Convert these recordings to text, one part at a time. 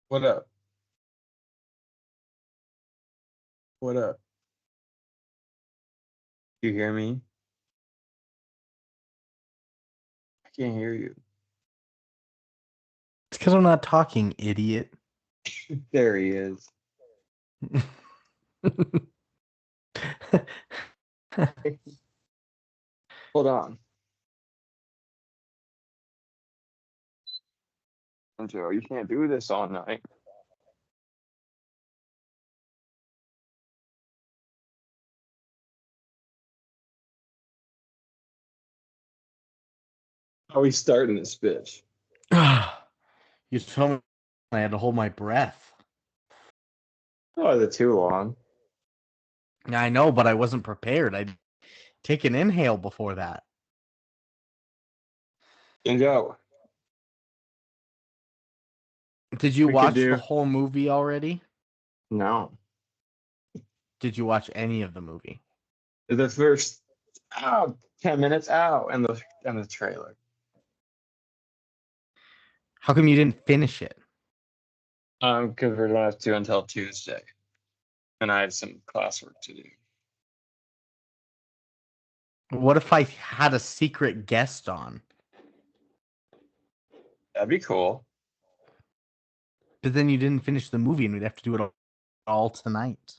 What up? What up? You hear me? I can't hear you. It's because I'm not talking, idiot. There he is. Hold on. Joe, you can't do this all night. How are we starting this bitch? You told me I had to hold my breath. Oh, is it too long? I know, but I wasn't prepared. I'd take an inhale before that. And go. Did you We could watch the do. whole movie already? No. Did you watch any of the movie? The first 10 minutes out and the trailer. How come you didn't finish it? Because we're gonna have to until Tuesday. And I have some classwork to do. What if I had a secret guest on? That'd be cool. But then you didn't finish the movie and we'd have to do it all tonight.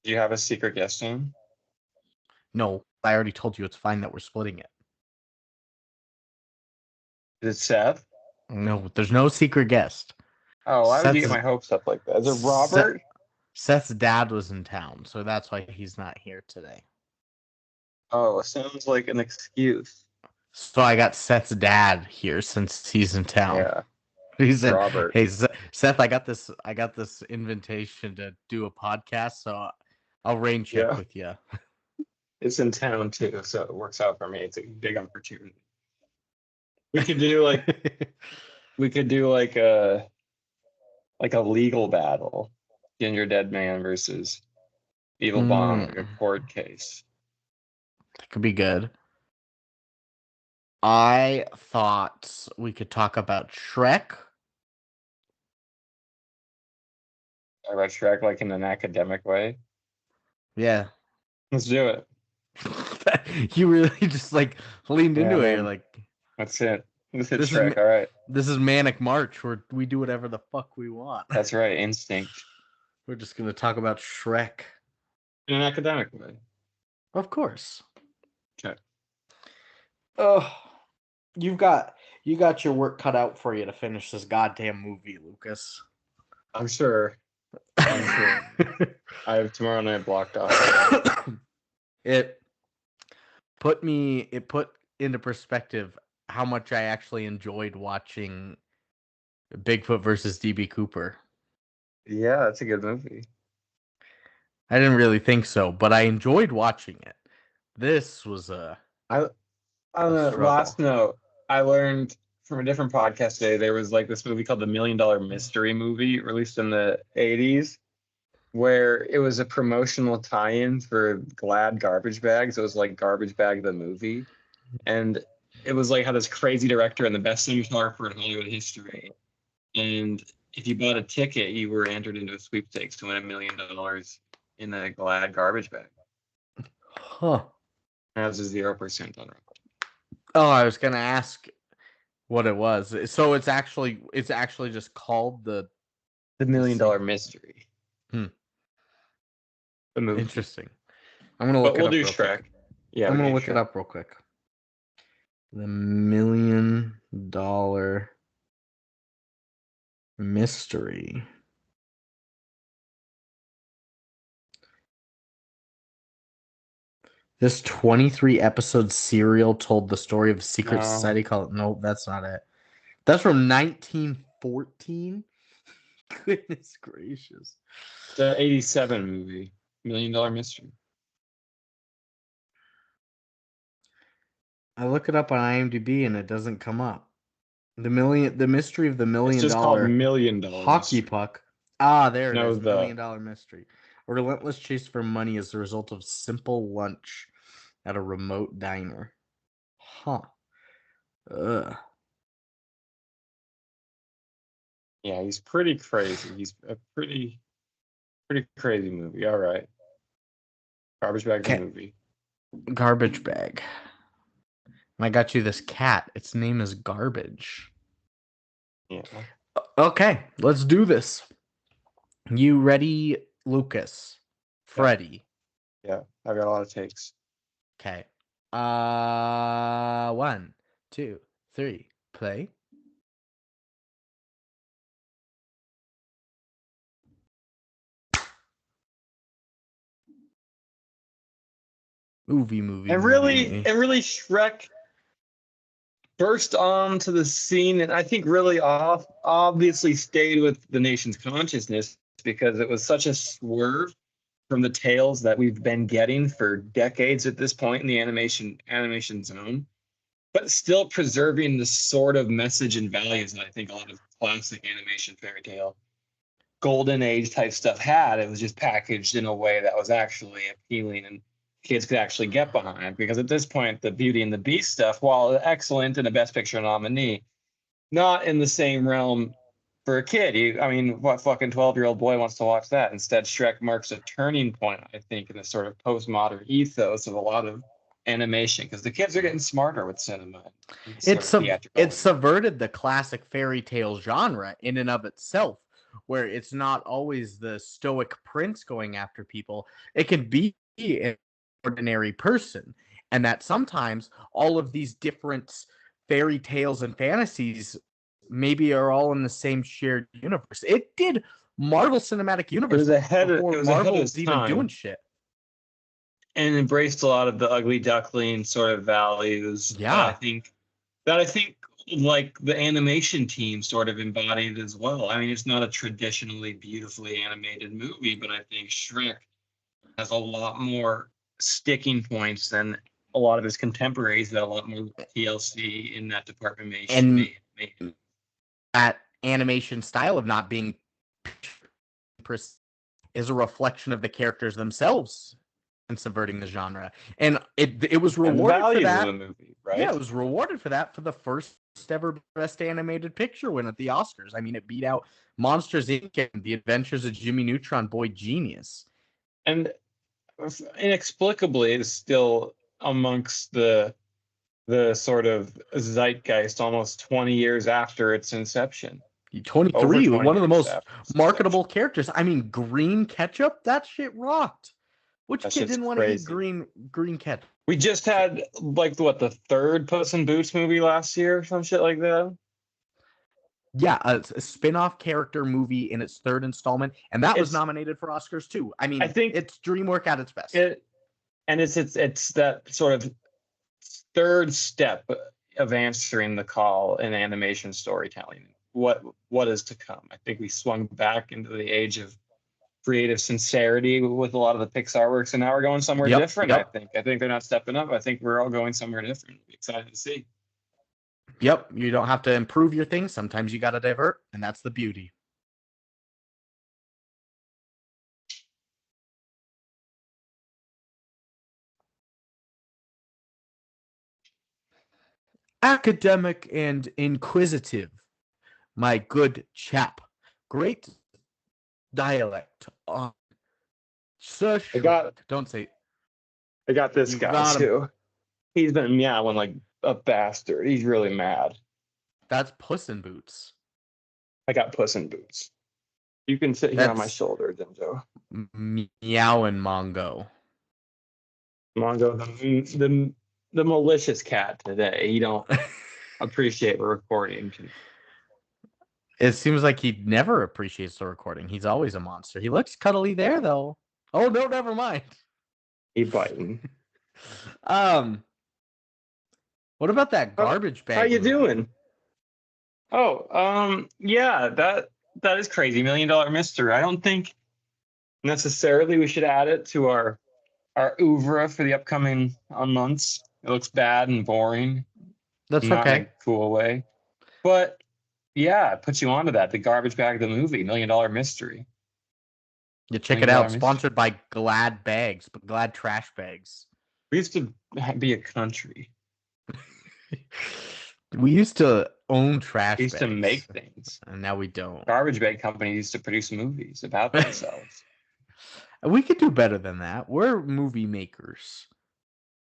Do you have a secret guest on? No, I already told you it's fine that we're splitting it. Is it Seth? No, there's no secret guest. Oh, why would you get Seth's, my hopes up like that? Is it Robert? Seth's dad was in town, so that's why he's not here today. Oh, it sounds like an excuse. So I got Seth's dad here since he's in town. Yeah, He said, Robert. "Hey, Seth, I got this invitation to do a podcast, so I'll rain check Yeah, with you." it's in town too, so it works out for me. It's a big opportunity. We could do like we could do like a legal battle. Gingerdead man versus Evil Bong, like a court case. That could be good. I thought we could talk about Shrek. I read Shrek like in an academic way. Yeah. Let's do it. You really just like leaned Yeah, into it. You're man. like, That's it. This is this Shrek. is All right. this is Manic March where we do whatever the fuck we want. That's right. Instinct. We're just gonna talk about Shrek. In an academic way. Of course. Okay. Oh, you got your work cut out for you to finish this goddamn movie, Lucas. I'm sure. I have tomorrow night blocked off. It put into perspective how much I actually enjoyed watching Bigfoot versus DB Cooper. Yeah, that's a good movie. I didn't really think so, but I enjoyed watching it. This was On the last note, I learned from a different podcast today there was like this movie called The $1 Million Mystery Movie released in the 80s where it was a promotional tie-in for Glad garbage bags. It was like Garbage Bag the movie. And it was like had this crazy director and the best cinematographer in Hollywood history. And if you bought a ticket, you were entered into a sweepstakes to win $1 million in a Glad garbage bag. Huh. That's a 0% on record. Oh, I was gonna ask what it was. So it's actually just called the $1 Million Mystery. The movie. Interesting. I'm gonna look it up. We'll do real Shrek. Quick. Yeah, I'm gonna look it up real quick. The $1 Million Mystery. This 23 episode serial told the story of a secret society called. No, that's not it. That's from 1914. Goodness gracious. The 87 movie, $1 Million Mystery. I look it up on IMDb and it doesn't come up. The mystery of the $1 million It's just called $1 Million hockey Mystery. puck. Ah, there it No, is. $1 Million Mystery. A relentless chase for money is the result of simple lunch at a remote diner. Huh. Ugh. Yeah, he's pretty crazy. He's a pretty crazy movie. All right. Garbage Bag the movie. Garbage Bag. I got you this cat. Its name is Garbage. Yeah. Okay, let's do this. You ready, Lucas? Freddy. Yeah, I've got a lot of takes. Okay. 1, 2, 3, play. Movie. And really Shrek burst onto the scene, and I think really obviously stayed with the nation's consciousness because it was such a swerve from the tales that we've been getting for decades at this point in the animation zone, but still preserving the sort of message and values that I think a lot of classic animation fairy tale golden age type stuff had. It was just packaged in a way that was actually appealing and kids could actually get behind. Because at this point, the Beauty and the Beast stuff, while excellent and a Best Picture nominee, not in the same realm for a kid. I mean, what fucking 12-year-old boy wants to watch that? Instead, Shrek marks a turning point, I think, in the sort of postmodern ethos of a lot of animation, because the kids are getting smarter with cinema. It's subverted the classic fairy tale genre in and of itself, where it's not always the stoic prince going after people. It can be an ordinary person, and that sometimes all of these different fairy tales and fantasies maybe are all in the same shared universe. It did Marvel Cinematic Universe. It was ahead of even doing shit. And embraced a lot of the ugly duckling sort of values. Yeah. That I think like the animation team sort of embodied as well. I mean, it's not a traditionally beautifully animated movie, but I think Shrek has a lot more sticking points than a lot of his contemporaries that a lot more TLC in that department made. That animation style of not being is a reflection of the characters themselves and subverting the genre. And it was rewarded for that. Of the movie, right? Yeah, it was rewarded for that for the first ever Best Animated Picture win at the Oscars. I mean, it beat out Monsters, Inc. and The Adventures of Jimmy Neutron Boy Genius. And inexplicably is still amongst the sort of zeitgeist almost 20 years after its inception. 23, one of the most marketable characters. I mean, green ketchup, that shit rocked. Which kid didn't want to eat green ketchup? We just had like the third Puss in Boots movie last year or some shit like that. Yeah, a spin-off character movie in its third installment, and that was nominated for Oscars too. I mean, I think it's DreamWorks at its best. It's that sort of third step of answering the call in animation storytelling. What is to come? I think we swung back into the age of creative sincerity with a lot of the Pixar works, and now we're going somewhere different. I think they're not stepping up. I think we're all going somewhere different. Excited to see. Yep, you don't have to improve your thing. Sometimes you got to divert, and that's the beauty. Academic and inquisitive, my good chap. Great dialect on Sir Shrek. Don't say. I got this guy too. He's been meowing like a bastard. He's really mad. That's Puss in Boots. I got Puss in Boots. You can sit here on my shoulder, Denjo. Meowing Mongo. Mongo, the malicious cat today. You don't appreciate the recording. It seems like he never appreciates the recording. He's always a monster. He looks cuddly there, though. Oh, no, never mind. He biting. What about that garbage bag? How you doing? Oh, yeah, that is crazy. $1 Million Mystery. I don't think necessarily we should add it to our oeuvre for the upcoming months. It looks bad and boring. That's not okay. In a cool way. But yeah, it puts you onto that. The Garbage Bag, the movie, $1 Million Mystery. You check it out. Sponsored by Glad Bags, but Glad Trash Bags. We used to be a country. We used to own trash We used to bags. make things. And now we don't. Garbage bag companies used to produce movies about themselves. We could do better than that. We're movie makers.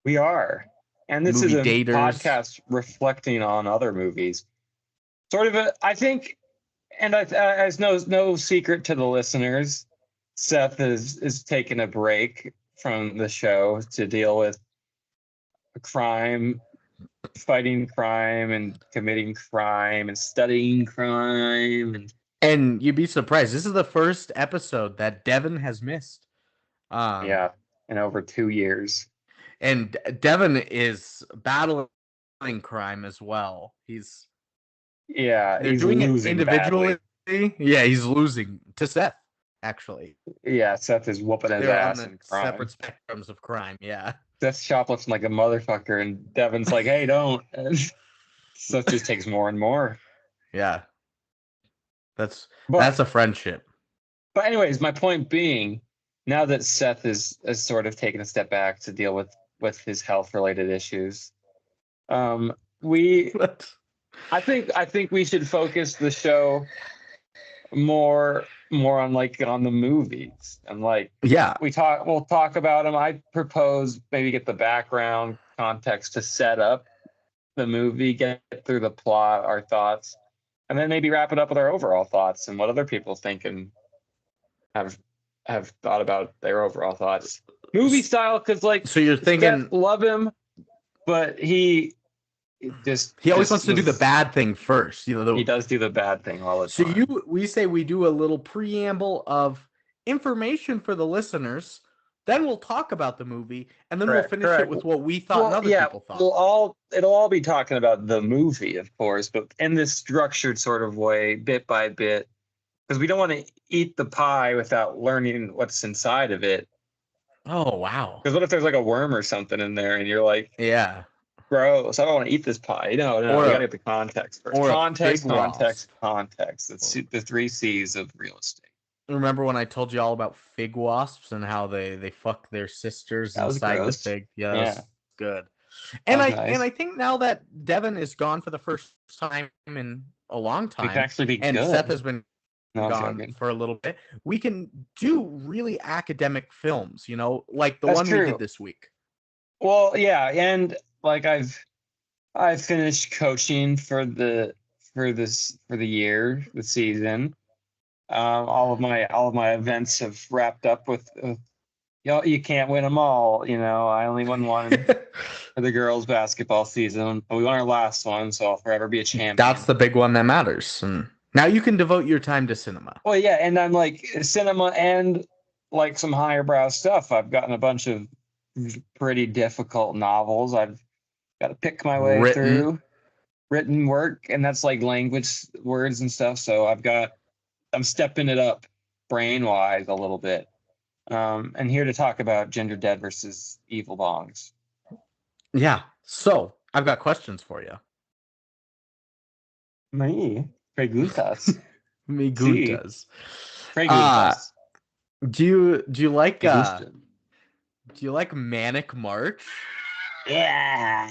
We are. And this Movie is a daters. podcast reflecting on other movies. Sort of I think, and as no secret to the listeners, Seth is taking a break from the show to deal with crime, fighting crime and committing crime and studying crime. And you'd be surprised. This is the first episode that Devin has missed. Yeah, in over 2 years. And Devin is battling crime as well. They're doing it individually. Badly. Yeah, he's losing to Seth, actually. Yeah, Seth is whooping his ass in crime. Separate spectrums of crime, yeah. Seth's shoplifting like a motherfucker, and Devin's like, hey, don't. And Seth just takes more and more. Yeah. That's a friendship. But anyways, my point being, now that Seth is sort of taken a step back to deal with his health-related issues, I think we should focus the show more on on the movies and we'll talk about them. I propose maybe get the background context to set up the movie, get through the plot, our thoughts, and then maybe wrap it up with our overall thoughts and what other people think and have thought about their overall thoughts movie style. Because so you're thinking Seth, love him, but he always wants to do the bad thing first. He does do the bad thing all the time. So we say we do a little preamble of information for the listeners, then we'll talk about the movie, and then we'll finish it with what we thought and other people thought. It'll all be talking about the movie, of course, but in this structured sort of way, bit by bit, because we don't want to eat the pie without learning what's inside of it. Oh, wow. Because what if there's like a worm or something in there, and you're like, yeah, gross, I don't want to eat this pie. No, we gotta get the context first. Context. That's the 3 C's of real estate. Remember when I told you all about fig wasps and how they fuck their sisters inside the fig? Yeah, that was good. And I think now that Devin is gone for the first time in a long time, it can actually be and good. Seth has been gone for a little bit, we can do really academic films, like the one we did this week. Well, yeah, and like I've finished coaching for the year, the season. All of my events have wrapped up with you can't win them all. I only won one for the girls' basketball season, but we won our last one, so I'll forever be a champion. That's the big one that matters. And now you can devote your time to cinema. Well, yeah, and I'm like cinema and like some higher brow stuff. I've gotten a bunch of pretty difficult novels I've got to pick my way through. Written work, and that's like language words and stuff. So I'm stepping it up brain-wise a little bit. And here to talk about Gingerdead versus Evil Bongs. Yeah. So I've got questions for you. Me preguntas. Me gustas. Preguntas. Do you like Manic March? Yeah.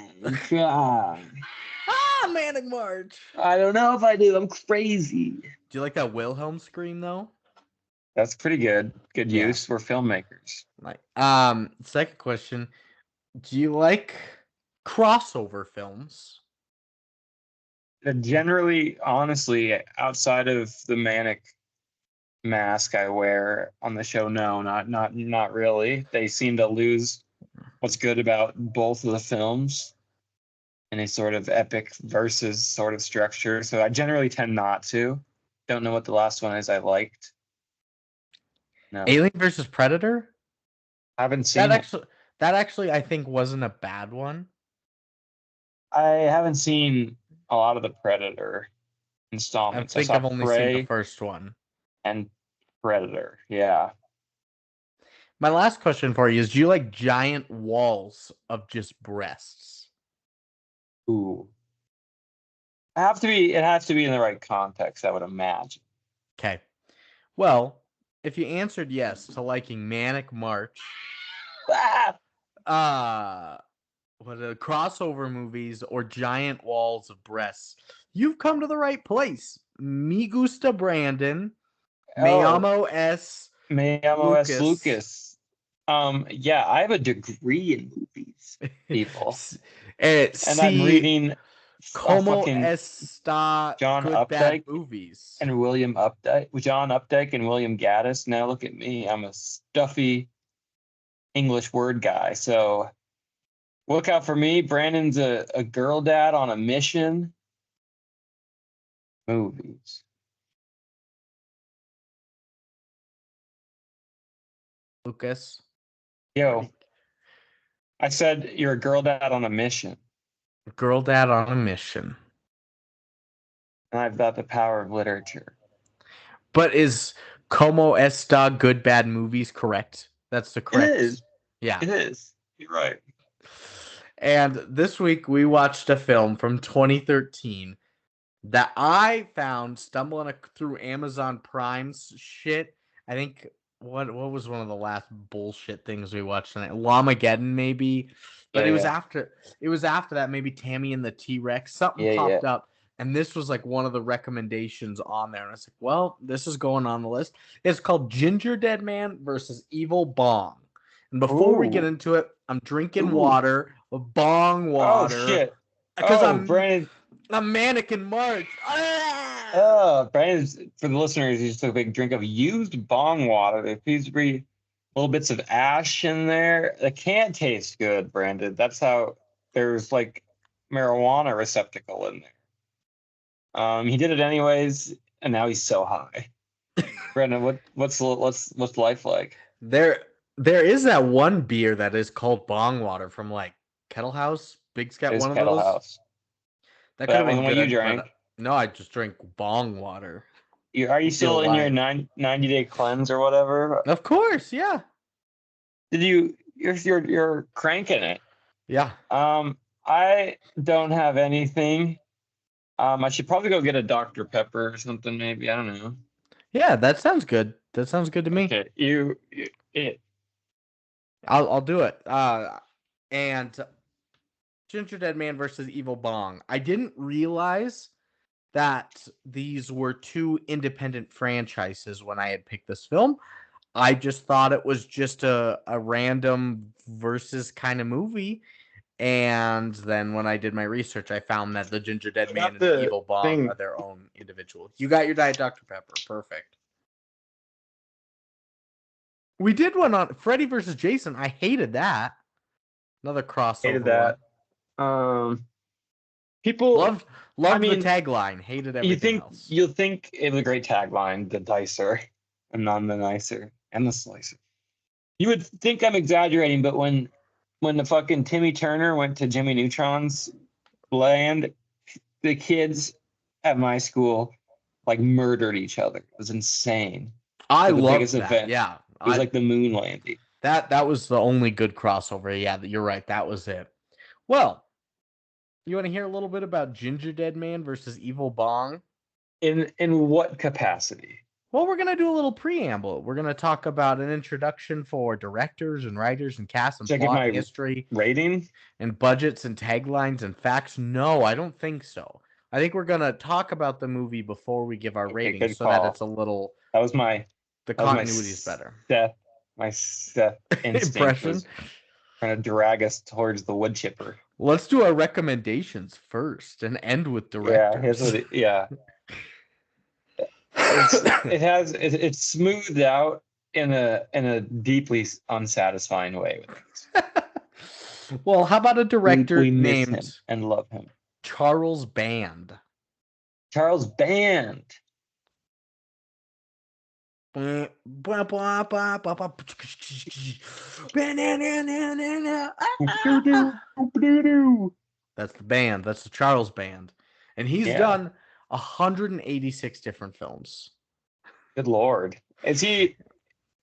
Manic March. I don't know if I do. I'm crazy. Do you like that Wilhelm scream though? That's pretty good. Good use. We're filmmakers. Second question. Do you like crossover films? Generally, honestly, outside of the manic mask I wear on the show, no, not really. They seem to lose what's good about both of the films in a sort of epic versus sort of structure. So I generally tend not to. Don't know what the last one is I liked. No. Alien versus Predator? I haven't seen that actually I think wasn't a bad one. I haven't seen a lot of the Predator installments. I think I've only seen the first one. And Predator, yeah. My last question for you is, do you like giant walls of just breasts? Ooh. It has to be in the right context, I would imagine. Okay. Well, if you answered yes to liking Manic March, crossover movies or giant walls of breasts, you've come to the right place. Me gusta Brandon. Me Oh, llamo S. me llamo es Lucas. Lucas. Yeah, I have a degree in movies, people, and I'm See, reading como fucking está John good bad Updike movies. and William Updike, John Updike and William Gaddis. Now look at me, I'm a stuffy English word guy. So look out for me. Brandon's a girl dad on a mission. Movies. Lucas. Yo, I said you're a girl dad on a mission. Girl dad on a mission. And I've got the power of literature. But is como está good bad movies correct? That's the correct. It is. Yeah. It is. You're right. And this week we watched a film from 2013 that I found stumbling through Amazon Prime's shit. I think what was one of the last bullshit things we watched tonight? Llamageddon, maybe. But it was after that, maybe Tammy and the T-Rex. Something popped up, and this was like one of the recommendations on there. And I was like, well, this is going on the list. It's called Gingerdead Man versus Evil Bong. And before we get into it, I'm drinking water, Bong water. Oh shit! Because Brandon. I'm Manic March. Brandon's, for the listeners, he just took a big drink of used bong water. There appears to be little bits of ash in there. It can't taste good, Brandon. That's how there's like marijuana receptacle in there. He did it anyways, and now he's so high. Brandon, what's life like? There is that one beer that is called Bong water from like Kettle House. Big's got one of Kettle those. House. That could have been what good. you drank. No, I just drank Bong water. Are you still in your 90-day cleanse or whatever? Of course, yeah. You're cranking it. Yeah. I don't have anything. I should probably go get a Dr. Pepper or something, maybe. I don't know. Yeah, that sounds good. That sounds good to me. Okay, I'll do it. And Gingerdead Man versus Evil Bong. I didn't realize that these were two independent franchises when I had picked this film. I just thought it was just a random versus kind of movie. And then when I did my research, I found that the Gingerdead Man and the Evil Bong are their own individual. You got your Diet Dr. Pepper. Perfect. We did one on Freddy versus Jason. I hated that. Another crossover. Hated that. People loved the tagline. Hated everything else. You'll think it was a great tagline, the dicer, and none the nicer, and the slicer. You would think I'm exaggerating, but when the fucking Timmy Turner went to Jimmy Neutron's land, the kids at my school like murdered each other. It was insane. I loved that. Event. Yeah. It was like the moon landing. That was the only good crossover. Yeah, you're right. That was it. Well, you want to hear a little bit about Gingerdead Man versus Evil Bong? In what capacity? Well, we're going to do a little preamble. We're going to talk about an introduction for directors and writers and cast and plot history. Rating? And budgets and taglines and facts. No, I don't think so. I think we're going to talk about the movie before we give our rating so that it's a little... The continuity is better. My Seth impression. Trying to drag us towards the wood chipper. Let's do our recommendations first and end with directors. It's smoothed out in a deeply unsatisfying way. Well, how about a director named him and love him? Charles Band. Charles Band. That's the band. That's the Charles Band. And he's done 186 different films. Good Lord. Is he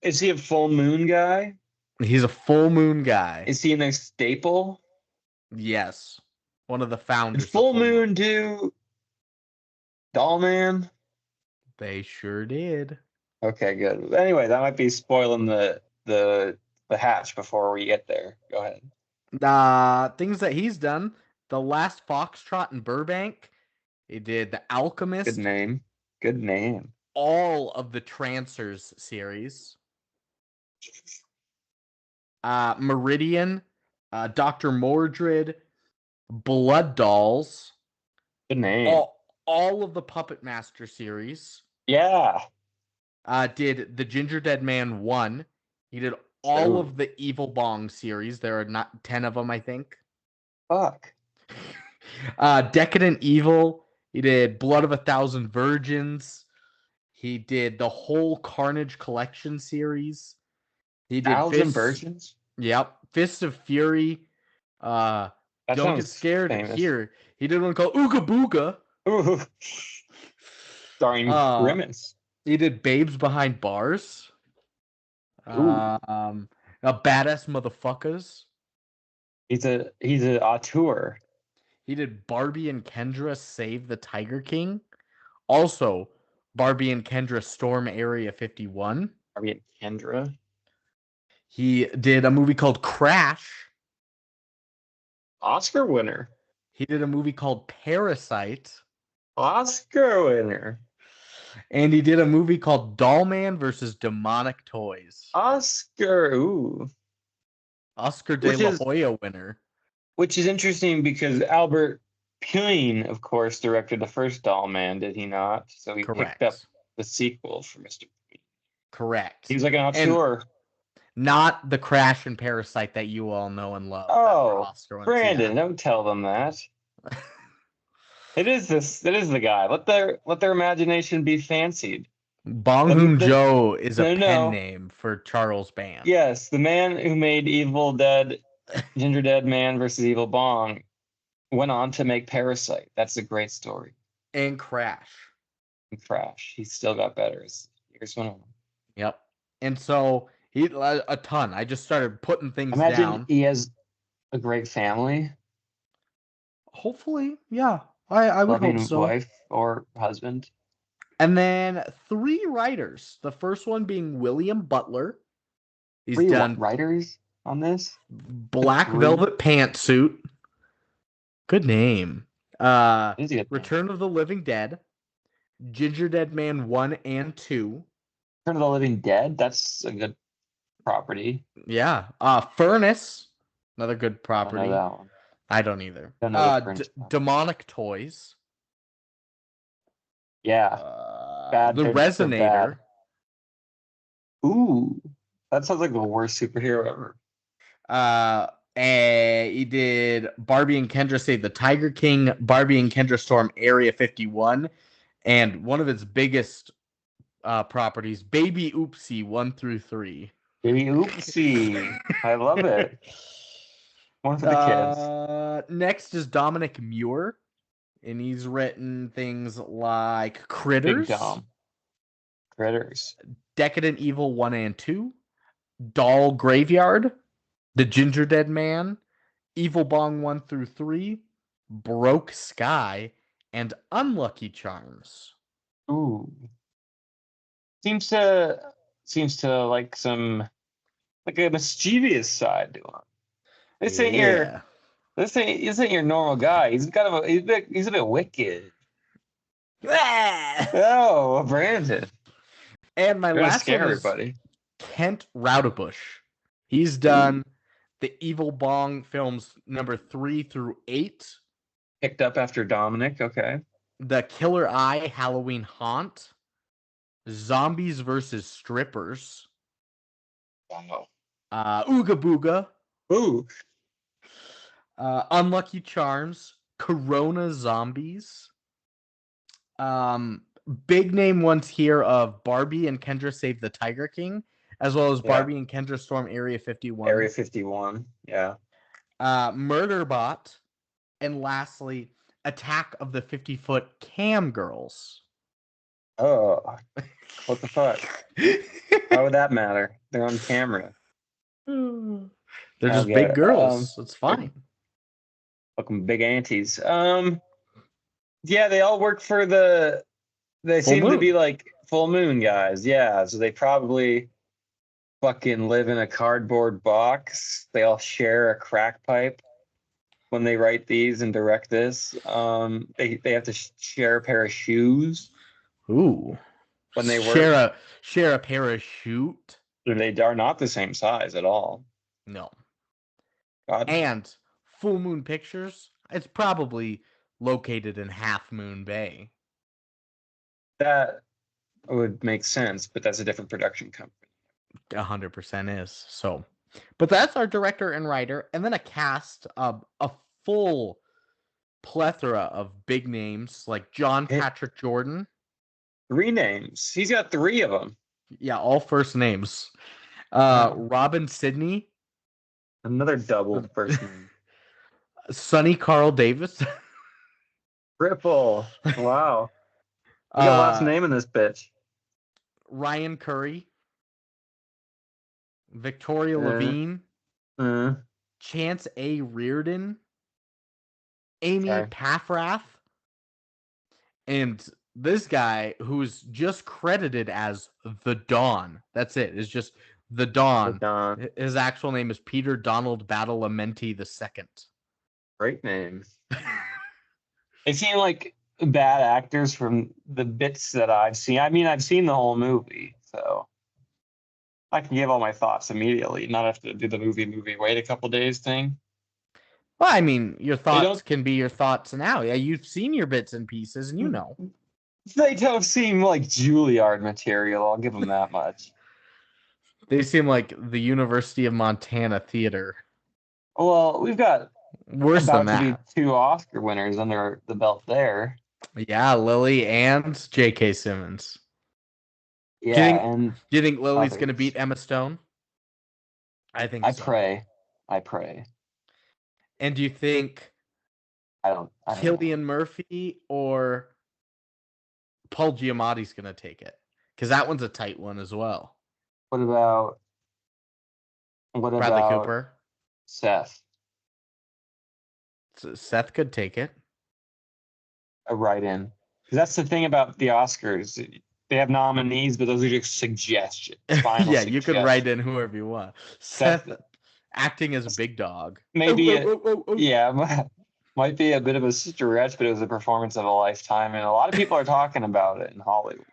a full moon guy? He's a full moon guy. Is he in a staple? Yes. One of the founders. Did Full Moon do Doll Man? They sure did. Okay, good. Anyway, that might be spoiling the hatch before we get there. Go ahead. Things that he's done: The Last Foxtrot in Burbank, He did The Alchemist. Good name. Good name. All of the Trancers series. Meridian. Dr. Mordred. Blood Dolls. Good name. All of the Puppet Master series. Yeah. Did the Gingerdead Man 1. He did all of the Evil Bong series. There are not 10 of them, I think. Fuck. Decadent Evil. He did Blood of a Thousand Virgins. He did the whole Carnage Collection series. He did Thousand Virgins? Yep. Fist of Fury. Don't get scared famous. here. He did one called Ooga Booga. Ooh. Starring Grimace. He did Babes Behind Bars. Badass Motherfuckers. He's a auteur. He did Barbie and Kendra Save the Tiger King. Also, Barbie and Kendra Storm Area 51. Barbie and Kendra. He did a movie called Crash. Oscar winner. He did a movie called Parasite. Oscar winner. And he did a movie called Dollman versus Demonic Toys. Oscar, ooh. Oscar de la Hoya winner. Which is interesting because Albert Puin, of course, directed the first Dollman, did he not? So he picked up the sequel for Mr. Puin. Correct. He's like an auteur. And not the Crash and Parasite that you all know and love. Oh, Brandon, don't tell them that. It is the guy. Let their imagination be fancied. Bong Joon-ho is a pen name for Charles Band. Yes, the man who made Evil Dead, Gingerdead Man versus Evil Bong, went on to make Parasite. That's a great story. And Crash. He still got better as years went on. Yep. And so he a ton. I just started putting things down. Imagine he has a great family. Hopefully, yeah. I would hope so. Wife or husband. And then 3 writers. The first one being William Butler. He's done writers on this. Black Velvet Pantsuit. Good name. Return of the Living Dead. Gingerdead Man 1 and 2. Return of the Living Dead. That's a good property. Yeah. Furnace. Another good property. I don't know that one. I don't either. Demonic Toys. Yeah. The Resonator. Ooh. That sounds like the worst superhero ever. He did Barbie and Kendra Save the Tiger King, Barbie and Kendra Storm Area 51, and one of its biggest properties, Baby Oopsie 1 through 3. Baby Oopsie. I love it. One for the kids. Next is Dominic Muir, and he's written things like Critters. Big Dom. Critters. Decadent Evil 1 and 2. Doll Graveyard. The Gingerdead Man. Evil Bong 1 through 3. Broke Sky. And Unlucky Charms. Ooh. Seems to like a mischievous side to him. This ain't your normal guy. He's a bit wicked. Oh, Brandon. And my last one is Kent Raudebush. He's done the Evil Bong films number 3 through 8. Picked up after Dominic, okay. The Killer Eye Halloween Haunt. Zombies versus Strippers. Wow. Ooga Booga. Ooh. Unlucky Charms. Corona Zombies. Big name ones here of Barbie and Kendra Save the Tiger King, as well as Barbie and Kendra Storm Area 51. Area 51, yeah. Murderbot. And lastly, Attack of the 50-Foot Cam Girls. Oh, what the fuck? Why would that matter? They're on camera. They're just big girls. It's fine. Fucking big aunties. Yeah, they all work for they seem to be like full moon guys. Yeah, so they probably fucking live in a cardboard box. They all share a crack pipe when they write these and direct this. They have to share a pair of shoes. Ooh. When they work, share a parachute. They are not the same size at all. No. God. And Full Moon Pictures, it's probably located in Half Moon Bay. That would make sense, but that's a different production company. 100% is. So, but that's our director and writer, and then a cast of a full plethora of big names like John Patrick Jordan. 3 names. He's got 3 of them. Yeah, all first names. Robin Sidney. Another double first name. Sonny Carl Davis. Triple. Wow. We got last name in this bitch. Ryan Curry. Victoria Levine. Chance A. Reardon. Amy Paffrath. And this guy who's just credited as the Don. That's it. It's just the Don. His actual name is Peter Donald Badalamenti II. Great name. They seem like bad actors from the bits that I've seen. I mean, I've seen the whole movie, so I can give all my thoughts immediately, not have to do the movie, wait a couple days thing. Well, I mean, your thoughts can be your thoughts now. Yeah, you've seen your bits and pieces, and you know. They don't seem like Juilliard material, I'll give them that much. They seem like the University of Montana theater. Well, we've got worse than that. To be 2 Oscar winners under the belt there. Yeah, Lily and J.K. Simmons. Yeah, do you think Lily's going to beat Emma Stone? I think so. I pray. And do you think I don't Cillian Murphy or Paul Giamatti's going to take it? Because that one's a tight one as well. What about Bradley Cooper? Seth. So Seth could take it. A write-in. Because that's the thing about the Oscars. They have nominees, but those are just suggestions. Yeah, you could write in whoever you want. Seth acting as a big dog. Maybe yeah, might be a bit of a stretch, but it was a performance of a lifetime, and a lot of people are talking about it in Hollywood.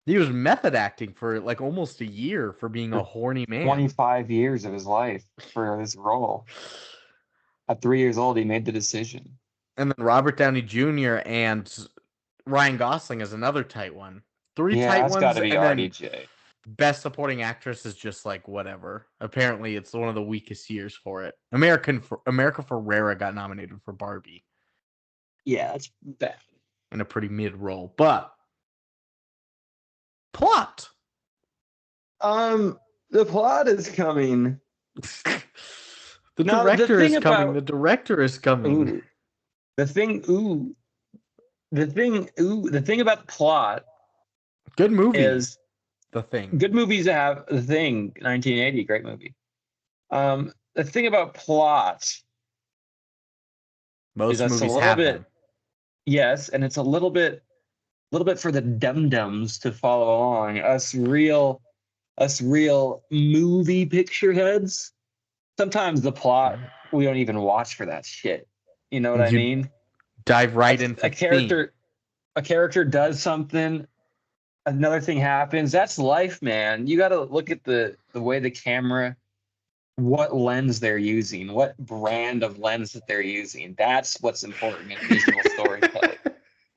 He was method acting for like almost a year for being a horny man. 25 years of his life for this role. At 3 years old, he made the decision. And then Robert Downey Jr. and Ryan Gosling is another tight one. 3 tight ones. Got to be RDJ. Best Supporting Actress is just like whatever. Apparently, it's one of the weakest years for it. America Ferrera got nominated for Barbie. Yeah, that's bad. In a pretty mid role, but plot. The plot is coming. The director is coming. The director is coming. The thing about the plot. Good movie is The Thing. Good movies have The Thing, 1980, great movie. The thing about plot. Most movies have them. Yes, and it's a little bit for the dum-dums to follow along. Us real movie picture heads. Sometimes the plot we don't even watch for that shit. You know what I mean? Dive right into a character. A character does something, another thing happens. That's life, man. You got to look at the way the camera, what lens they're using, what brand of lens that they're using. That's what's important in visual storytelling.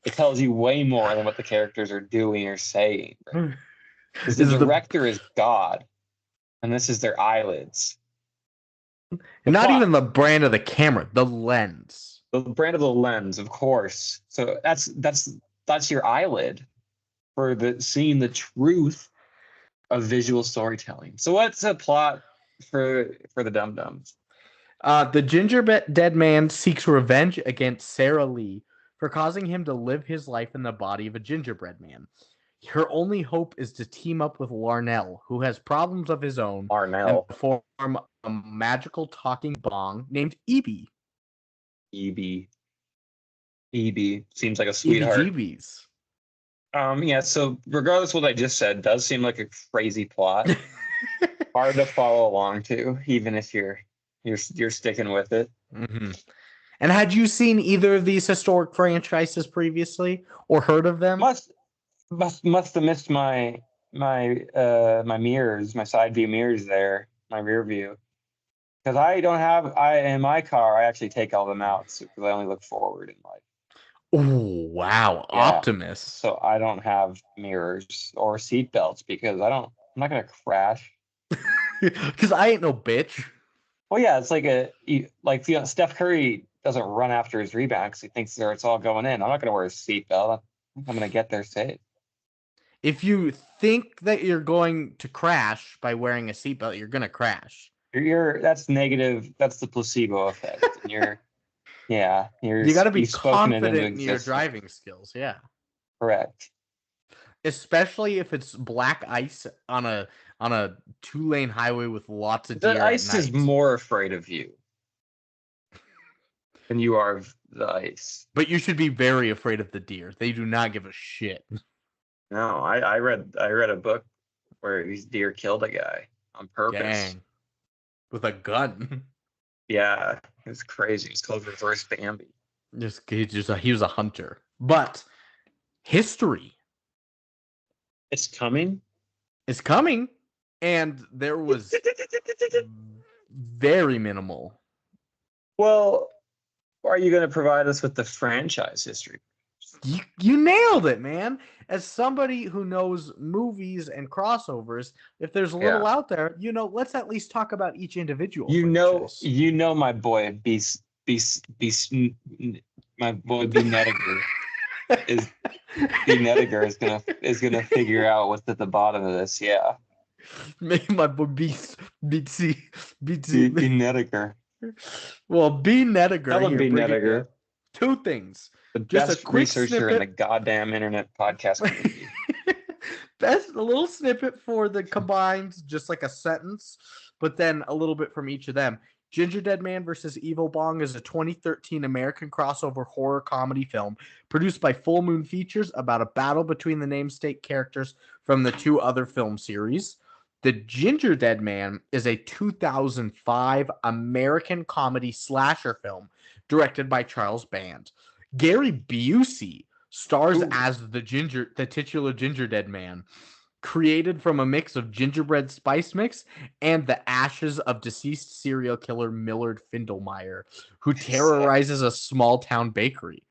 It tells you way more than what the characters are doing or saying. Because the director is God, and this is their eyelids. And not even the brand of the camera, the lens. The brand of the lens, of course. So that's your eyelid for seeing the truth of visual storytelling. So what's a plot for the dum-dums? The Gingerdead man seeks revenge against Sarah Lee for causing him to live his life in the body of a gingerbread man. Her only hope is to team up with Larnell, who has problems of his own, and form a magical talking bong named Eby. Eby seems like a sweetheart. EBGBs. Yeah, so regardless of what I just said, does seem like a crazy plot. Hard to follow along to, even if you're sticking with it. Mm-hmm. And had you seen either of these historic franchises previously or heard of them? Must have missed my mirrors, my side view mirrors there, my rear view. Because in my car, I actually take all them out because I only look forward in life. Oh, wow. Yeah. Optimist. So I don't have mirrors or seat belts because I'm not going to crash. Because I ain't no bitch. Well, yeah, it's like Steph Curry doesn't run after his rebound because he thinks it's all going in. I'm not going to wear a seatbelt. I'm going to get there safe. If you think that you're going to crash by wearing a seatbelt, you're going to crash. That's negative. That's the placebo effect. And you got to be confident in your driving skills. Yeah. Correct. Especially if it's black ice on a 2-lane highway with lots of deer. The ice is more afraid of you than you are of the ice. But you should be very afraid of the deer. They do not give a shit. No, I read a book where these deer killed a guy on purpose. Dang. With a gun. Yeah, it's crazy. It's called Reverse Bambi. He was a hunter. But history. It's coming. It's coming. And there was very minimal. Well, are you going to provide us with the franchise history? You nailed it, man. As somebody who knows movies and crossovers, if there's a little out there, let's at least talk about each individual. You know, my boy my boy B Nediger is gonna figure out what's at the bottom of this. Yeah, my boy B Nediger. Well, B Nediger. Tell him B Nediger. Two things. The best researcher in the goddamn internet podcast community. A little snippet for the combined, just like a sentence, but then a little bit from each of them. Gingerdead Man vs. Evil Bong is a 2013 American crossover horror comedy film produced by Full Moon Features about a battle between the namesake characters from the two other film series. The Gingerdead Man is a 2005 American comedy slasher film directed by Charles Band. Gary Busey stars as the titular Gingerdead Man, created from a mix of gingerbread spice mix and the ashes of deceased serial killer Millard Findlemeyer, who terrorizes a small town bakery.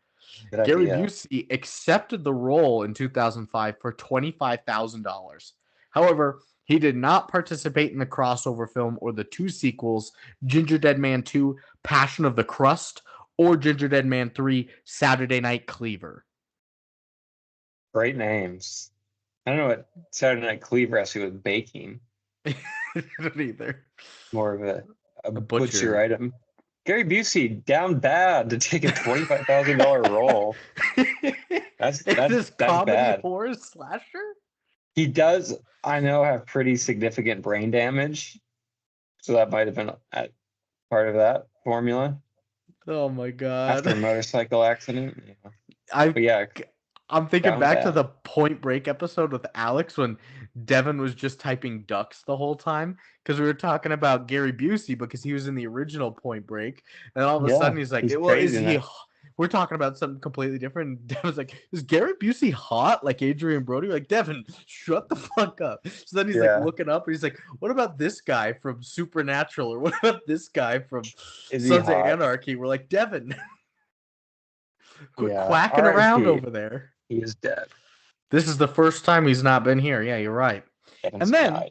Gary Busey accepted the role in 2005 for $25,000. However, he did not participate in the crossover film or the two sequels, Gingerdead Man 2, Passion of the Crust, or Gingerdead Man 3, Saturday Night Cleaver. Great names. I don't know what Saturday Night Cleaver has to do with baking. I don't either. More of a butcher item. Gary Busey down bad to take a $25,000 role. That's comedy bad. Horror slasher? He does, I know, have pretty significant brain damage, so that might have been part of that formula. Oh my god! After a motorcycle accident, I'm thinking back to the Point Break episode with Alex when Devin was just typing ducks the whole time because we were talking about Gary Busey because he was in the original Point Break, and all of a sudden he's like, we're talking about something completely different. And Devin's like, is Gary Busey hot like Adrian Brody? We're like, Devin, shut the fuck up. So then he's like looking up and he's like, what about this guy from Supernatural? Or what about this guy from Sons of Anarchy? We're like, Devin, quit quacking around over there. He is dead. This is the first time he's not been here. Yeah, you're right. And then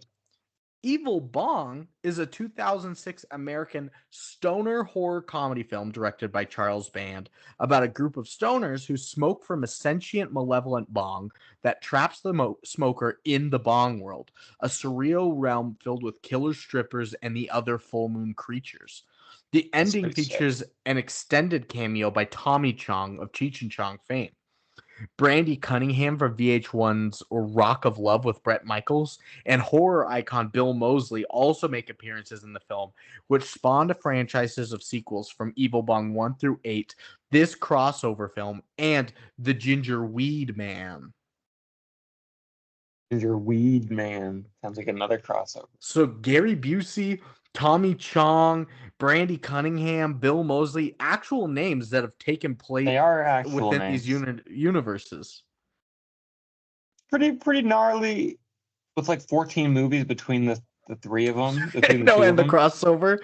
Evil Bong is a 2006 American stoner horror comedy film directed by Charles Band about a group of stoners who smoke from a sentient, malevolent bong that traps the smoker in the bong world, a surreal realm filled with killer strippers and the other full moon creatures. The ending features an extended cameo by Tommy Chong of Cheech and Chong fame. Brandy Cunningham from VH1's Rock of Love with Bret Michaels and horror icon Bill Moseley also make appearances in the film, which spawned franchises of sequels from Evil Bong 1 through 8, this crossover film, and The Ginger Weed Man. Ginger Weed Man. Sounds like another crossover. So Gary Busey Tommy Chong, Brandy Cunningham, Bill Moseley, actual names that have taken place They are actual within names. these universes. Pretty gnarly with like 14 movies between the three of them. Between the crossover.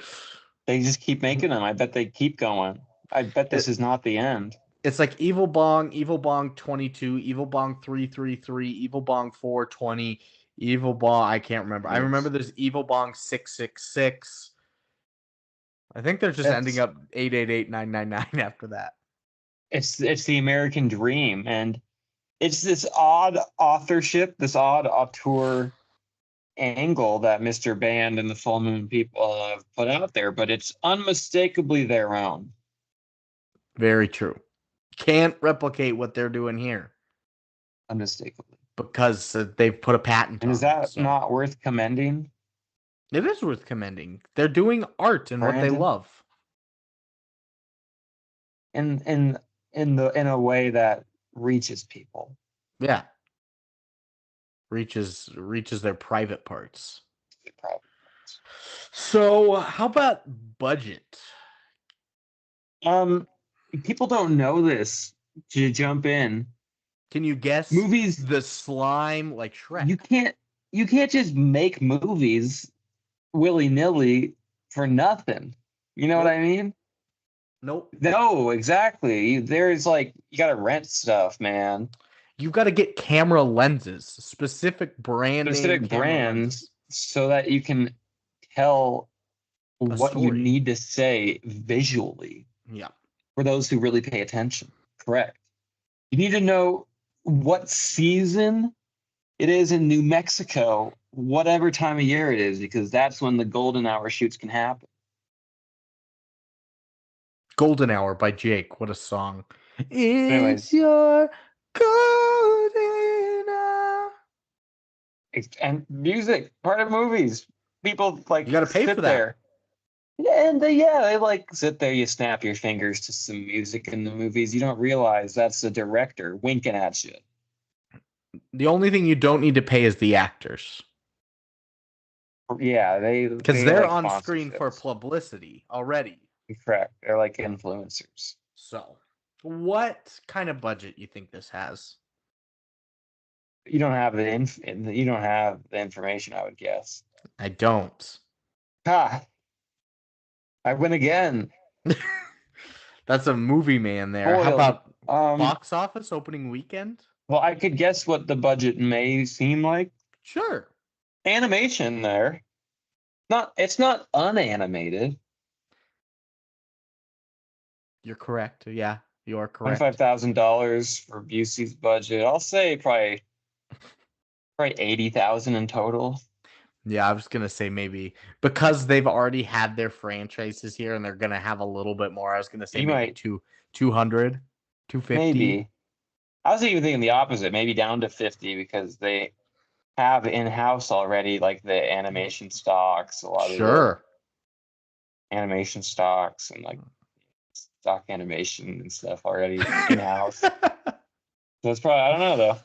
They just keep making them. I bet they keep going. I bet this is not the end. It's like Evil Bong 22, Evil Bong 333, Evil Bong 420, Evil Bong, I can't remember. Yes. I remember there's Evil Bong 666. I think they're just ending up 888999 after that. It's the American dream, and it's this odd authorship, this odd auteur angle that Mr. Band and the Full Moon people have put out there, but it's unmistakably their own. Very true. Can't replicate what they're doing here. Unmistakably. Because they've put a patent on it. And is that not worth commending? It is worth commending. They're doing art and what they love. In a way that reaches people. Yeah. Reaches their private parts. So how about budget? People don't know this. To jump in, can you guess movies? The slime like Shrek. You can't just make movies willy-nilly for nothing. You know what I mean? Nope. No, exactly. There's you gotta rent stuff, man. You've got to get camera lenses, specific brands, so that you can tell what you need to say visually. Yeah. For those who really pay attention. Correct. You need to know what season it is in New Mexico, whatever time of year it is, because that's when the golden hour shoots can happen. Golden Hour by Jake. What a song. It's your golden hour. And music, part of movies. People you got to pay for that. There. Yeah, and they sit there, you snap your fingers to some music in the movies. You don't realize that's the director winking at you. The only thing you don't need to pay is the actors. Yeah, because they're on screen for publicity already. Correct. They're like influencers. So, what kind of budget you think this has? You don't have the information, I would guess. I don't. Ha! I win again. That's a movie man there. How about box office opening weekend? Well, I could guess what the budget may seem like. Sure. Animation there. It's not unanimated. You're correct. Yeah, you are correct. $25,000 for Busey's budget. I'll say probably $80,000 in total. Yeah, I was gonna say maybe because they've already had their franchises here and they're gonna have a little bit more. I was gonna say maybe 200, 250. Maybe. I was even thinking the opposite, maybe down to 50 because they have in-house already like the animation stocks, a lot of the animation stocks and like stock animation and stuff already in-house. So it's probably, I don't know though.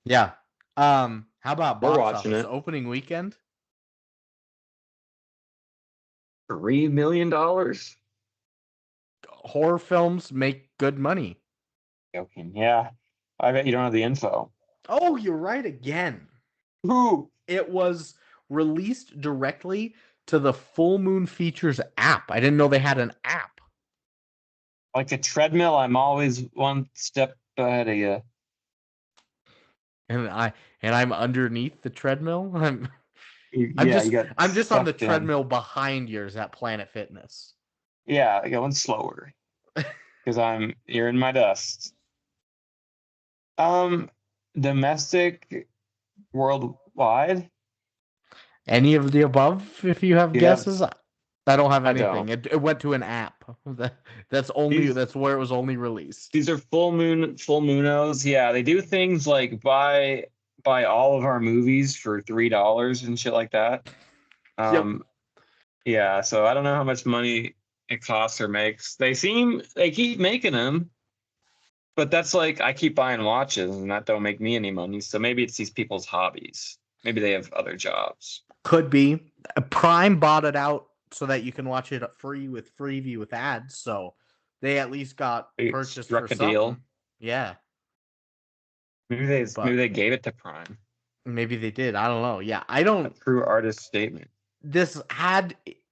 Yeah. How about box office opening weekend? $3 million. Horror films make good money. Joking. Yeah. I bet you don't have the info. Oh, you're right again. Who? It was released directly to the Full Moon Features app. I didn't know they had an app. Like a treadmill, I'm always one step ahead of you. And I'm underneath the treadmill. I'm just on the treadmill behind yours at Planet Fitness. Yeah, going slower. Because you're in my dust. Domestic, worldwide. Any of the above, if you have guesses. I don't have anything. It went to an app. That's where it was only released. These are full moonos. Yeah, they do things like buy all of our movies for $3 and shit like that. Yeah, so I don't know how much money it costs or makes. They keep making them, but that's like I keep buying watches and that don't make me any money. So maybe it's these people's hobbies. Maybe they have other jobs. Could be. Prime bought it out so that you can watch it free with Freeview with ads. So they at least got purchased for struck a something. deal. Yeah. Maybe they gave it to Prime. Maybe they did. I don't know. Yeah, I don't. A true artist statement.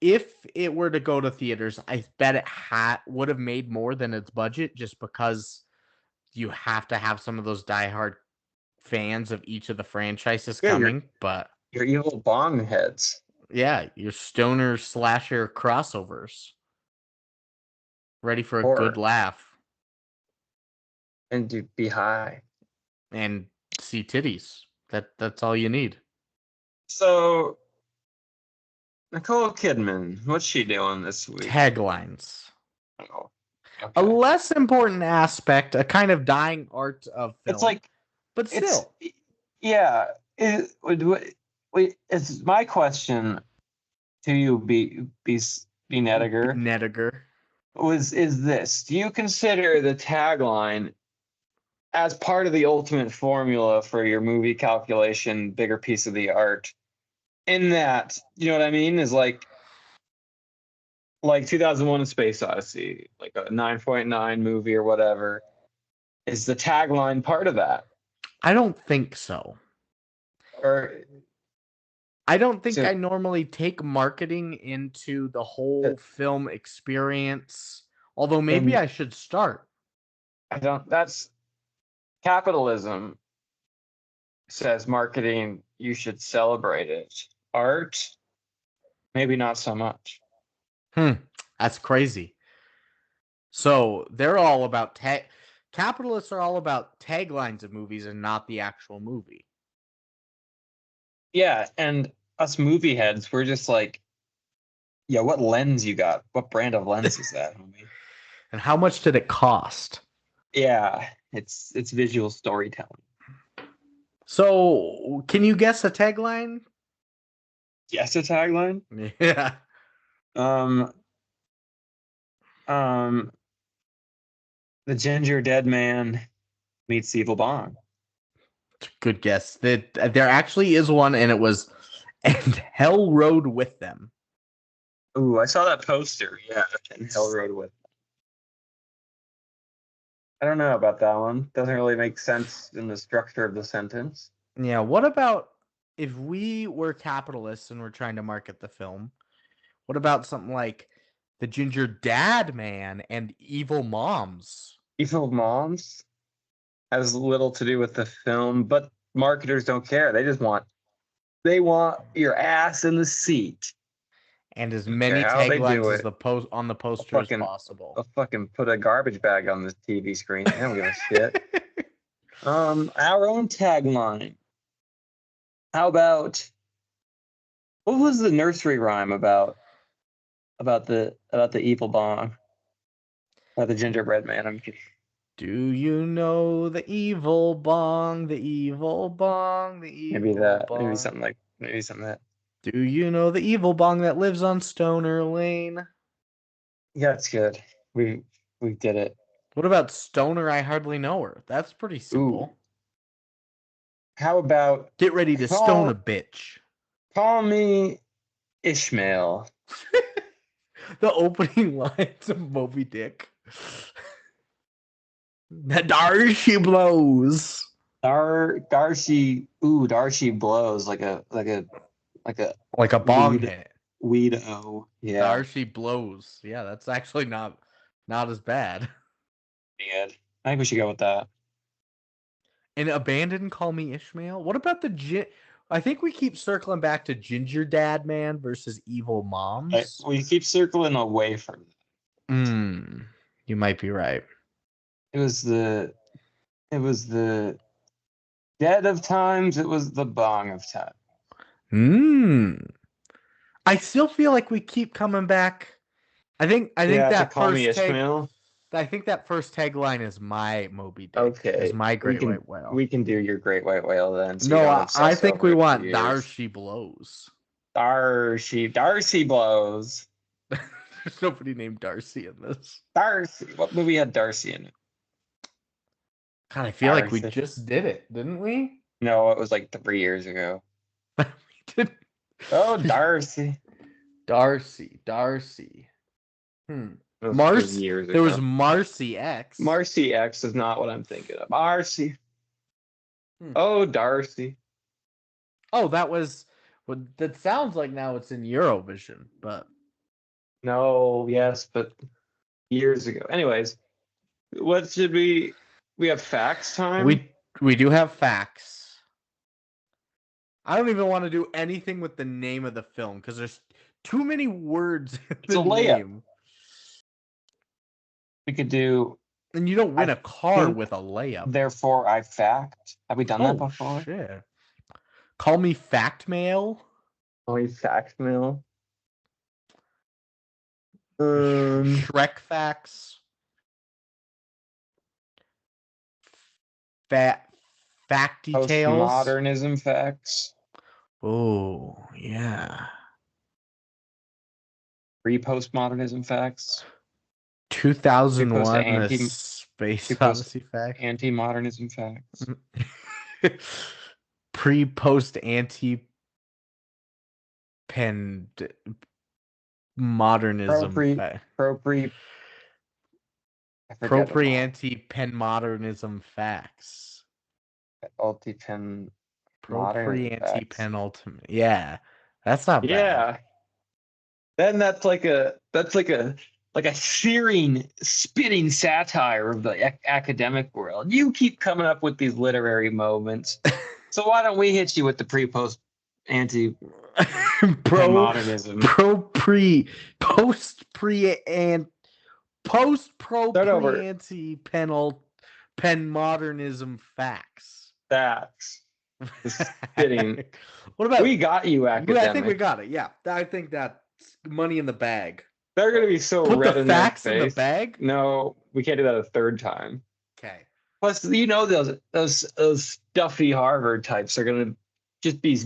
If it were to go to theaters, I bet it would have made more than its budget, just because you have to have some of those diehard fans of each of the franchises coming. But your evil Bong heads. Yeah, your stoner slasher crossovers. Ready for a good laugh. And to be high. And see titties. That's all you need. So Nicole Kidman, what's she doing this week? Taglines. Oh, okay. A less important aspect, a kind of dying art of film. It's like, but still. Yeah. It's my question to you, B. Nediger. Is this: do you consider the tagline as part of the ultimate formula for your movie calculation, bigger piece of the art? In that, you know what I mean, is like 2001: A Space Odyssey, like a 9.9 movie or whatever. Is the tagline part of that? I don't think so. Or I don't think I normally take marketing into the whole film experience, although maybe I should start. That's capitalism says marketing, you should celebrate it. Art, maybe not so much. That's crazy. So they're all about capitalists are all about taglines of movies and not the actual movie. Yeah, and us movie heads, we're just like, yeah, what lens you got? What brand of lens is that, homie? And how much did it cost? Yeah, it's visual storytelling. So, can you guess a tagline? Guess a tagline? Yeah. The Gingerdead man meets Evil Bong. Good guess. There actually is one, and it was "And Hell Rode with Them." Ooh, I saw that poster. Yeah, and Hell Rode with Them. I don't know about that one. Doesn't really make sense in the structure of the sentence. Yeah, what about if we were capitalists and we're trying to market the film? What about something like The Gingerdead Man and Evil Moms? Evil Moms has little to do with the film, but marketers don't care. They want your ass in the seat. And as many taglines as on the poster as possible. They'll fucking put a garbage bag on the TV screen. They don't give a shit. Our own tagline. How about, what was the nursery rhyme about the evil Bong? About the gingerbread man? I'm kidding. Do you know the evil Bong, the evil Bong, the evil Bong? Maybe something like that. Do you know the evil Bong that lives on Stoner Lane? Yeah, it's good. We did it. What about Stoner? I hardly know her. That's pretty simple. Ooh. How about get ready to stone a bitch? Call me Ishmael. The opening lines of Moby Dick. Darcy blows. Darcy blows like a bong hit. Weed-o. Yeah. Darcy blows. Yeah, that's actually not as bad. Good. I think we should go with that. And abandon Call Me Ishmael. What about I think we keep circling back to Gingerdead Man versus Evil Moms. We keep circling away from that. You might be right. It was the dead of times. It was the bong of time. I still feel like we keep coming back. I think that Call Me Ishmael. I think that first tagline is my Moby Dick. Okay. Is my Great White Whale. We can do your Great White Whale then. So no, I think we want Darcy blows. Darcy blows. There's nobody named Darcy in this. Darcy. What movie had Darcy in it? God, I feel like we just did it, didn't we? No, it was like 3 years ago. We did. Oh, Darcy. Darcy. Marcy. Years There ago. was Marcy X. Marcy X is not what I'm thinking of. Marcy. Oh, Darcy. Oh, that was. Well, that sounds like now it's in Eurovision, but no, yes, but years ago. Anyways, what should we have facts time? We do have facts. I don't even want to do anything with the name of the film because there's too many words in the name. We could do. And you don't win a car with a layup. Therefore, I fact. Have we done that before? Shit. Call me fact mail. Call me fact mail. Shrek facts. Fact details. Postmodernism facts. Oh, yeah. Pre-postmodernism facts. 2001 Space Odyssey facts. Anti-modernism facts. Pre-post modernism. Anti-pen modernism facts. Anti-pen penultimate. Yeah, that's not bad. Yeah. Then that's like a searing, spitting satire of the academic world. You keep coming up with these literary moments. So why don't we hit you with the pre-post anti modernism? Anti pen modernism facts. Facts. Spitting. What about we got you, academic? I think we got it. Yeah, I think that's money in the bag. They're gonna be so Put red the in facts their face. In the bag. No, we can't do that a third time. Okay. Plus, those stuffy Harvard types are gonna just be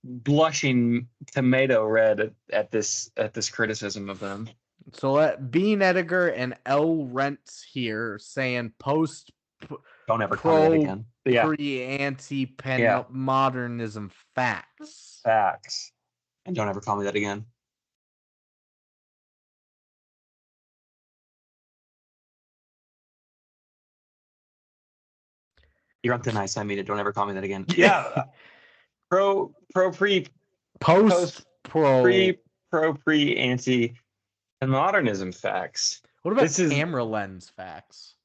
blushing tomato red at this criticism of them. So let Bean Edgar and L Rents here saying post. Don't ever call me that again. Pre-anti-pen modernism facts. Facts. And don't ever call me that again. You're on thin ice. I mean it. Don't ever call me that again. Yeah. Pre anti and modernism facts. What about camera lens facts?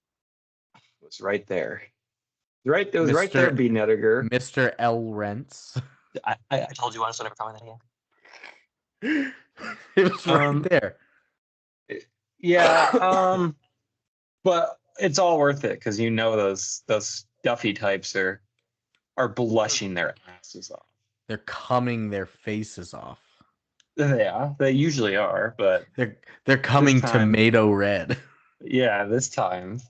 It was right there. Right, it was right there, B. Nettiger. Mr. L. Rents. I told you once, don't ever call me that again. It was right there. Yeah, but it's all worth it because you know those stuffy types are blushing their asses off. They're coming their faces off. Yeah, they usually are, but they're coming tomato red. Yeah, this time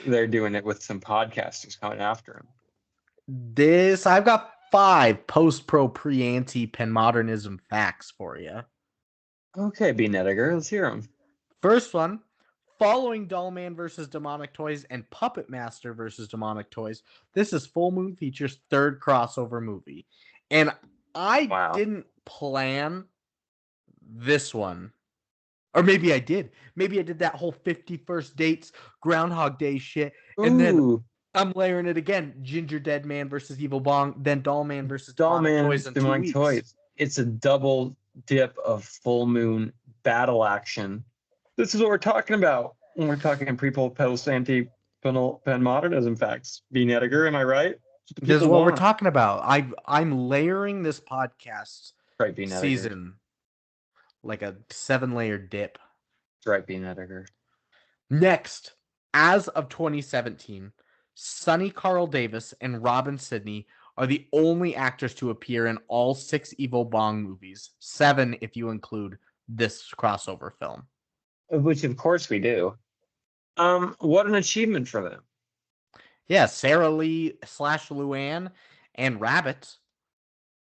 they're doing it with some podcasters coming after them. I've got 5 post-pro pre-anti pen modernism facts for you. Okay, B. Nettiger, let's hear them. First one, following Dollman vs. Demonic Toys and Puppet Master vs. Demonic Toys, this is Full Moon Features' 3rd crossover movie. And I didn't plan this one. Or maybe I did. Maybe I did that whole 51st Dates Groundhog Day shit. And then I'm layering it again. Gingerdead Man versus Evil Bong, then Dollman versus Demonic Toys in 2 weeks. It's a double dip of full moon battle action. This is what we're talking about when we're talking pre-post anti-pen modernism facts. B. Nettiger, am I right? This is what we're talking about. I'm layering this podcast season like a 7-layer dip. That's right, B. Nettiger. Next, as of 2017, Sonny Carl Davis and Robin Sidney are the only actors to appear in all 6 Evil Bong movies, 7 if you include this crossover film. Which, of course, we do. What an achievement for them. Yeah, Sarah Lee / Luann and Rabbit,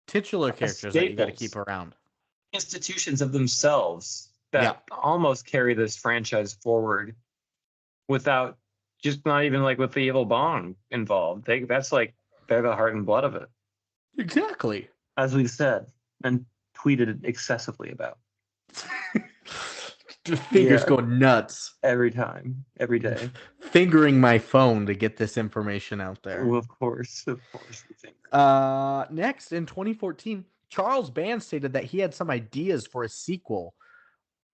titular characters that you got to keep around. Institutions of themselves that almost carry this franchise forward without just not even like with the Evil Bong involved. They're the heart and blood of it. Exactly. As we've said and tweeted excessively about. Fingers going nuts. Every time. Every day. Fingering my phone to get this information out there. Well, of course. Next, in 2014, Charles Band stated that he had some ideas for a sequel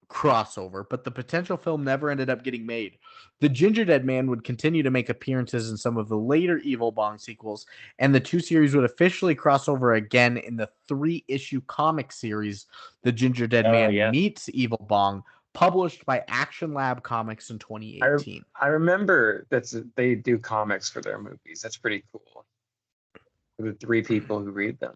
crossover, but the potential film never ended up getting made. The Gingerdead Man would continue to make appearances in some of the later Evil Bong sequels, and the two series would officially cross over again in the 3-issue comic series, The Gingerdead Man Meets Evil Bong, published by Action Lab Comics in 2018. I remember that they do comics for their movies. That's pretty cool. For the 3 people who read them.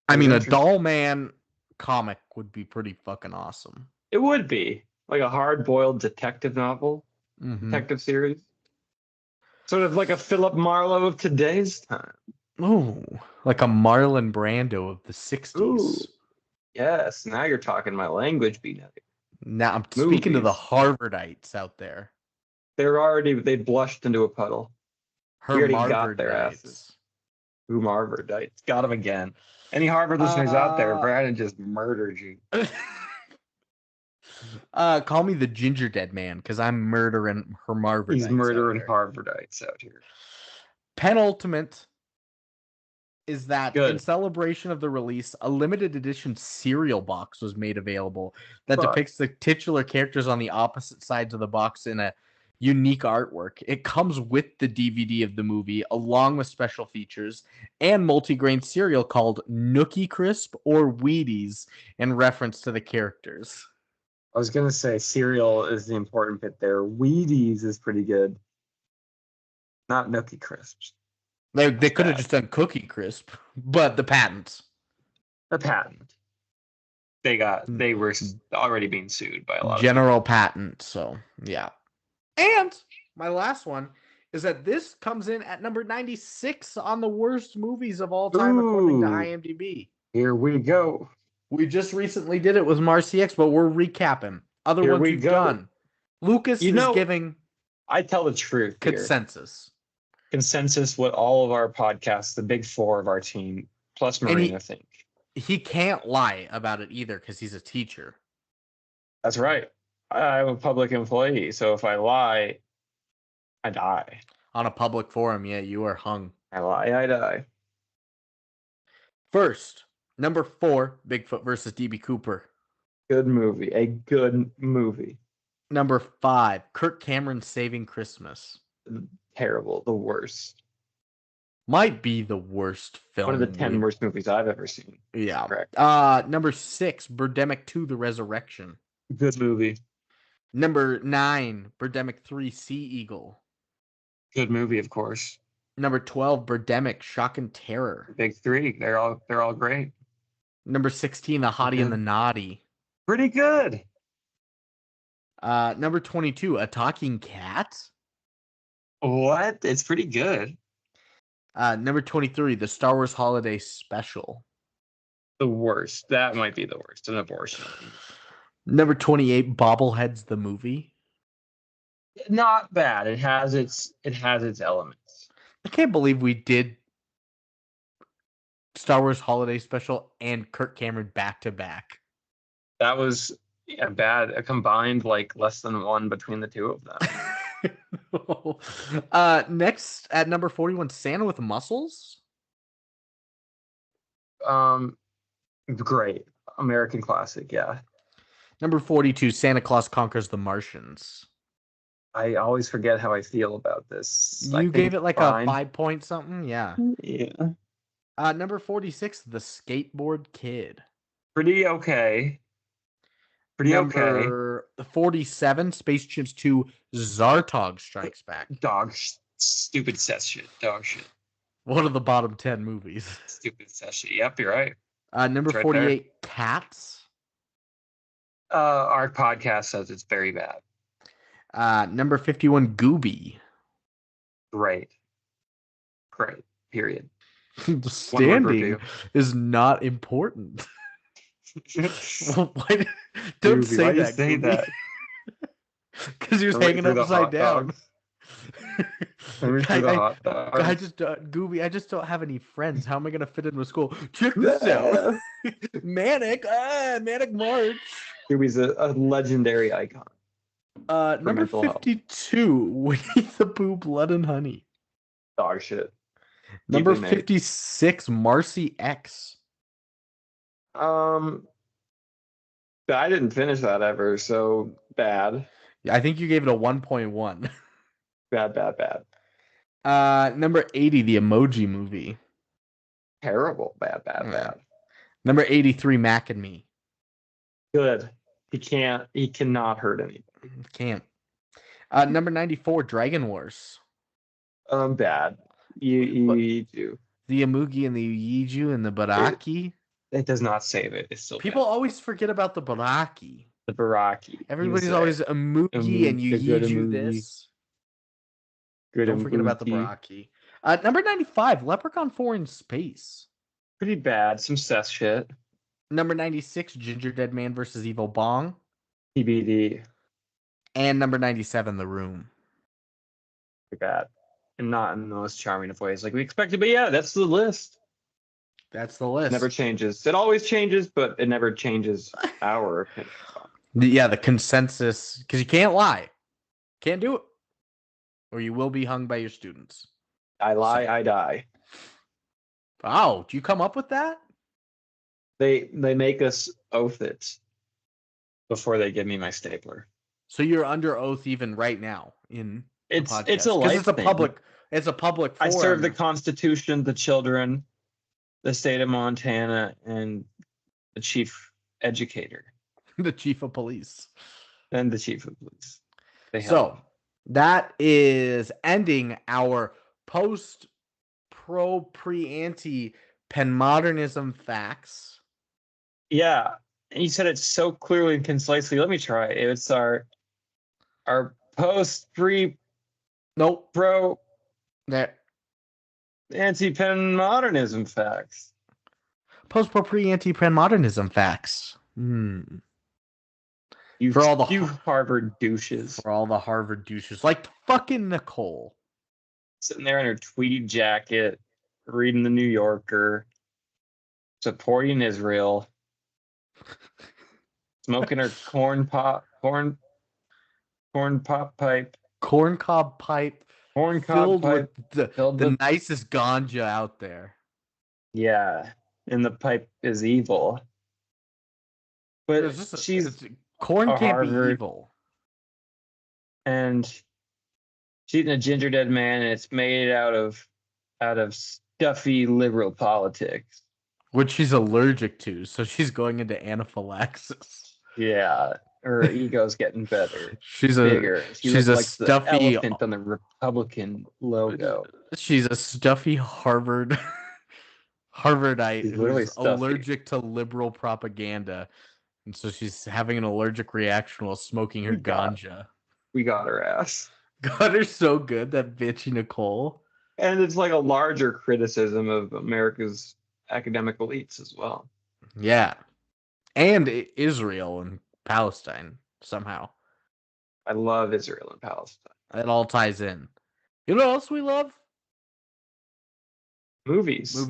I mean, a Doll Man comic would be pretty fucking awesome. It would be like a hard-boiled detective novel, detective series, sort of like a Philip Marlowe of today's time. Oh, like a Marlon Brando of the 60s. Ooh, yes, now you're talking my language, B-Nutty. Now I'm speaking to the Harvardites out there. They blushed into a puddle. We already got their asses. Who Harvardites? Got them again. Any Harvard listeners out there, Brandon just murdered you. Call me the Gingerdead Man, because I'm murdering her Harvardites. He's murdering Harvardites out here. Penultimate is that in celebration of the release, a limited edition cereal box was made available that depicts the titular characters on the opposite sides of the box in a unique artwork. It comes with the DVD of the movie, along with special features and multigrain cereal called Nookie Crisp or Wheaties in reference to the characters. I was gonna say cereal is the important bit there. Wheaties is pretty good. Not Nookie Crisps. They could have just done Cookie Crisp, but the patent. They were already being sued by a lot of patent, so yeah. And my last one is that this comes in at number 96 on the worst movies of all time, according to IMDb. Here we go. We just recently did it with Marcy X, but we're recapping. Other ones we've done. Lucas is giving... I tell the truth Consensus. Consensus what all of our podcasts, the big 4 of our team, plus Marina, think. He can't lie about it either because he's a teacher. That's right. I'm a public employee, so if I lie, I die. On a public forum, yeah, you are hung. I lie, I die. First, number 4, Bigfoot versus DB Cooper. Good movie. A good movie. Number 5, Kirk Cameron Saving Christmas. Terrible. The worst. Might be the worst film. One of the 10 worst movies I've ever seen. Yeah. Correct. Number 6, Birdemic 2, The Resurrection. Good movie. Number 9, Birdemic 3, Sea Eagle. Good movie, of course. Number 12, Birdemic, Shock and Terror. Big 3. They're all great. Number 16, The Hottie and the Naughty. Pretty good. Number 22, A Talking Cat. What? It's pretty good. Number 23, The Star Wars Holiday Special. The worst. That might be the worst. An abortion. Number 28, Bobbleheads the movie. Not bad. It has its elements. I can't believe we did Star Wars Holiday Special and Kirk Cameron back to back. That was a combined like less than 1 between the two of them. Next at number 41, Santa with Muscles. Great. American classic, yeah. Number 42, Santa Claus Conquers the Martians. I always forget how I feel about this. You gave it like a 5 point something? Yeah. Yeah. Number 46, The Skateboard Kid. Pretty okay. Number 47, Space Chimps 2, Zartog Strikes Back. Stupid set shit. Dog shit. One of the bottom 10 movies. Stupid set shit. Yep, you're right. Number 48, Cats. Our podcast says it's very bad. Number 51, Gooby. Great. Period. The standing is not important. Why, don't Gooby, say why that. Say that. Because he was hanging upside down. Gooby, I just don't have any friends. How am I gonna fit in with school? Check this out. Manic March. He's a legendary icon. Number 52, Winnie the Pooh, Blood and Honey. Dog shit. Number 56, Marcy X. I didn't finish that ever, so bad. I think you gave it a 1.1. Bad. Number 80, The Emoji Movie. Terrible. Bad. Number 83, Mac and Me. Good. He cannot hurt anybody. Can't. Number 94, Dragon Wars. Bad. You do. The Amugi and the Yiju and the Baraki. It does not save it. It's still people bad. always forget about the Baraki. The Baraki. Everybody's always Amugi and Yiju this. Don't forget about the Baraki. Number 95, Leprechaun 4 in Space. Pretty bad. Some Seth shit. Number 96, Gingerdead Man versus Evil Bong. TBD. And number 97, The Room. Pretty bad. And not in the most charming of ways like we expected. But yeah, that's the list. That's the list. It never changes. It always changes, but it never changes our opinion. Yeah, the consensus. Because you can't lie. Can't do it. Or you will be hung by your students. I lie, I die. Oh, do you come up with that? They make us oath it before they give me my stapler. So you're under oath even right now in it's podcast. It's a life thing. It's a public forum. I serve the Constitution, the children, the state of Montana, and the chief educator. The chief of police. And the chief of police. So that is ending our post-pro-pre-anti penmodernism facts. Yeah. And you said it so clearly and concisely. Let me try. It's our post-pre pro that anti-penmodernism facts. Post-pro-pre-anti penmodernism facts. For all the Harvard douches. For all the Harvard douches. Like fucking Nicole. Sitting there in her tweed jacket, reading the New Yorker, supporting Israel, smoking her corn cob pipe. Filled with the nicest ganja out there. Yeah, and the pipe is evil. But corn can't be evil. And she's eating a Gingerdead Man, and it's made out of stuffy liberal politics, which she's allergic to. So she's going into anaphylaxis. Yeah, her ego's getting better. She's bigger. She's a stuffy the elephant on the Republican logo. She's a stuffy Harvardite who's allergic to liberal propaganda. And so she's having an allergic reaction while smoking her ganja. We got her ass. Got her so good, that bitchy Nicole. And it's like a larger criticism of America's academic elites as well. Yeah. And Israel and Palestine, somehow. I love Israel and Palestine. It all ties in. You know what else we love? Movies. That's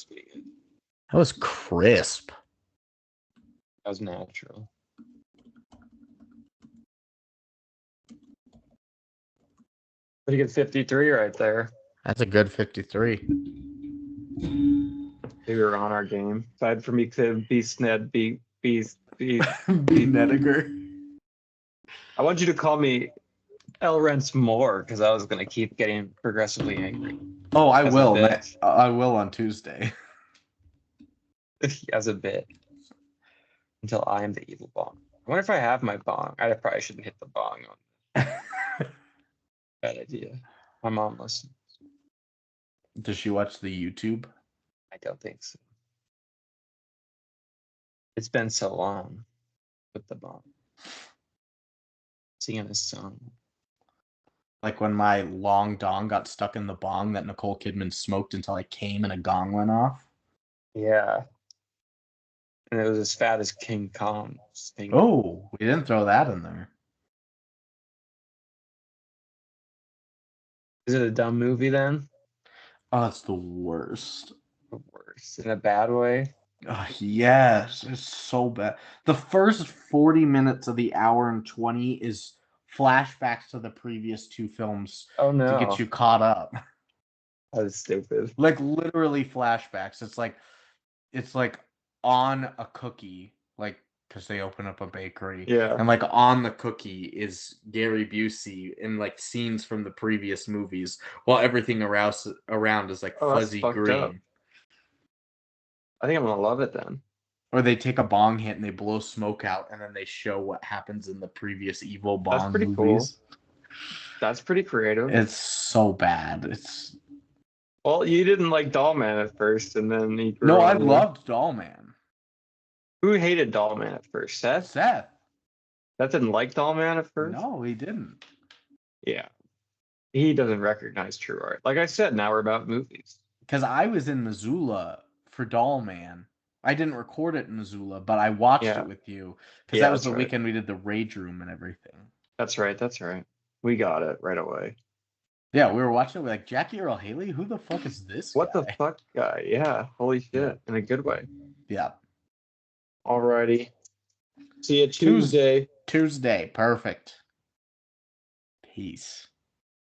pretty good. That was crisp. That was natural. Pretty good 53 right there. That's a good 53. We were on our game. Aside from me to be Sned, be Nediger. I want you to call me L. Rents Moore because I was going to keep getting progressively angry. Oh, I will. I will on Tuesday. As a bit. Until I am the evil Bong. I wonder if I have my bong. I probably shouldn't hit the bong on. Bad idea. My mom listens. Does she watch the YouTube? I don't think so. It's been so long with the bong. Singing a song. Like when my long dong got stuck in the bong that Nicole Kidman smoked until I came and a gong went off. Yeah. And it was as fat as King Kong. Oh, we didn't throw that in there. Is it a dumb movie then? Oh, it's the worst. The worst. In a bad way? Yes, it's so bad. The first 40 minutes of the hour and 20 is flashbacks to the previous two films Oh to get no. you caught up. That was stupid. Like literally flashbacks. It's like on a cookie, like because they open up a bakery. Yeah. And like on the cookie is Gary Busey in like scenes from the previous movies, while everything around is like Oh, that's fuzzy fucked up. green. I think I'm gonna love it then. Or they take a bong hit and they blow smoke out, and then they show what happens in the previous evil That's Bong pretty cool. movies. That's pretty creative. It's so bad. Well, you didn't like Dollman at first, and then he grew No, I on you. loved Dollman. Who hated Dollman at first? Seth? Seth. That didn't like Dollman at first? No, he didn't. Yeah. He doesn't recognize true art. Like I said, now we're about movies. Because I was in Missoula for Dollman. I didn't record it in Missoula, but I watched it with you. Because that was the weekend we did the Rage Room and everything. That's right. We got it right away. Yeah, we were watching it. We're like, Jackie Earle Haley? Who the fuck is this What guy? the fuck guy? Yeah. Holy shit. Yeah. In a good way. Yeah. Alrighty. See you Tuesday. Tuesday. Perfect. Peace.